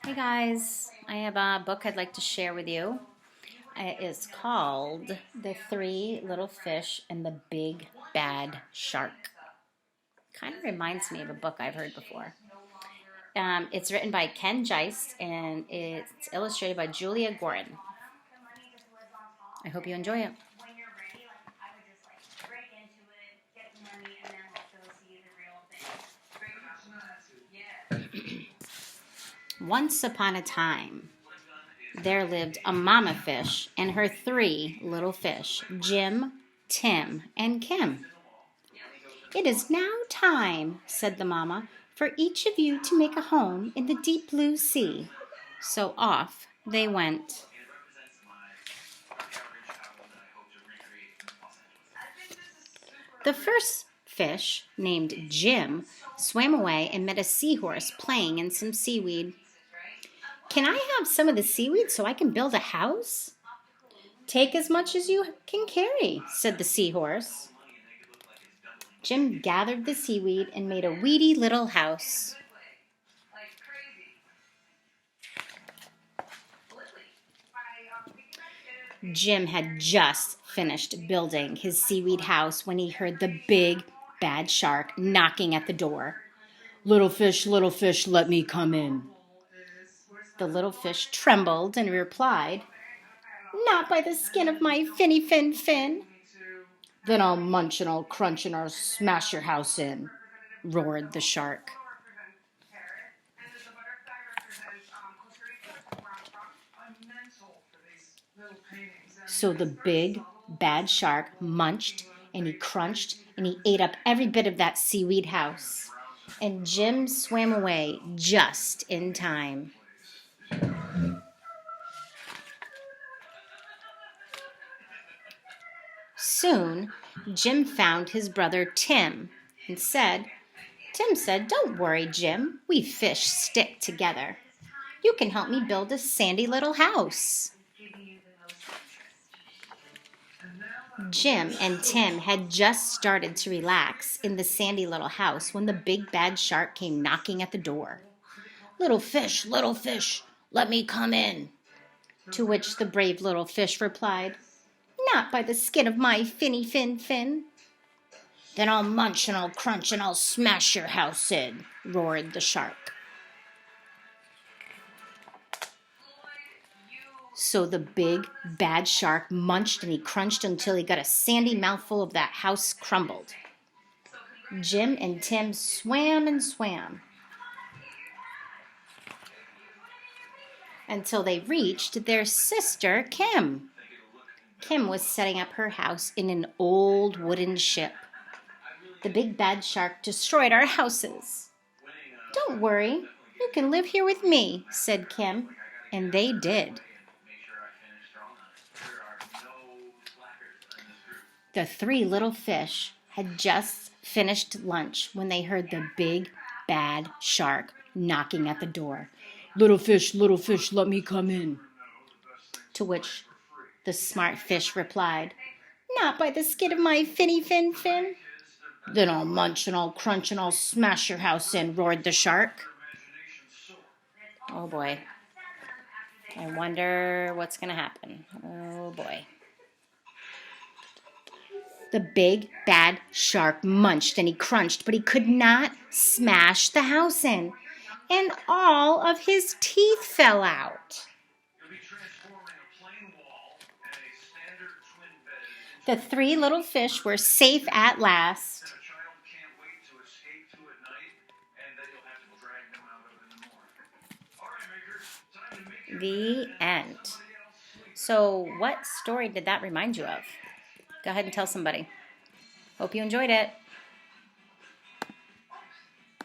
Hey guys, I have a book I'd like to share with you. It is called The Three Little Fish and the Big Bad Shark. Kind of reminds me of a book I've heard before. It's written by Ken Geist and it's illustrated by Julia Gorin. I hope you enjoy it. Once upon a time, there lived a mama fish and her three little fish, Jim, Tim, and Kim. "It is now time," said the mama, "for each of you to make a home in the deep blue sea." So off they went. The first fish, named Jim, swam away and met a seahorse playing in some seaweed. "Can I have some of the seaweed so I can build a house?" "Take as much as you can carry," said the seahorse. Jim gathered the seaweed and made a weedy little house. Jim had just finished building his seaweed house when he heard the big, bad shark knocking at the door. Little fish, let me come in." The little fish trembled and replied, "Not by the skin of my finny fin." "Then I'll munch and I'll crunch and I'll smash your house in," roared the shark. So the big, bad shark munched and he crunched and he ate up every bit of that seaweed house. And Jim swam away just in time. Soon, Jim found his brother Tim and Tim said, "Don't worry, Jim. We fish stick together. You can help me build a sandy little house." Jim and Tim had just started to relax in the sandy little house when the big bad shark came knocking at the door. Little fish, let me come in." To which the brave little fish replied, "Not by the skin of my finny fin." "Then I'll munch and I'll crunch and I'll smash your house in," roared the shark. So the big, bad shark munched and he crunched until he got a sandy mouthful of that house crumbled. Jim and Tim swam and swam until they reached their sister, Kim. Kim was setting up her house in an old wooden ship. "The big bad shark destroyed our houses." "Don't worry, you can live here with me," said Kim, and they did. The three little fish had just finished lunch when they heard the big, bad shark knocking at the door. Little fish, let me come in." To which the smart fish replied, "Not by the skin of my finny fin." "Then I'll munch and I'll crunch and I'll smash your house in," roared the shark. Oh boy. I wonder what's going to happen. Oh boy. The big, bad shark munched and he crunched, but he could not smash the house in, and all of his teeth fell out. The three little fish were safe at last. The end. So, what story did that remind you of? Go ahead and tell somebody. Hope you enjoyed it.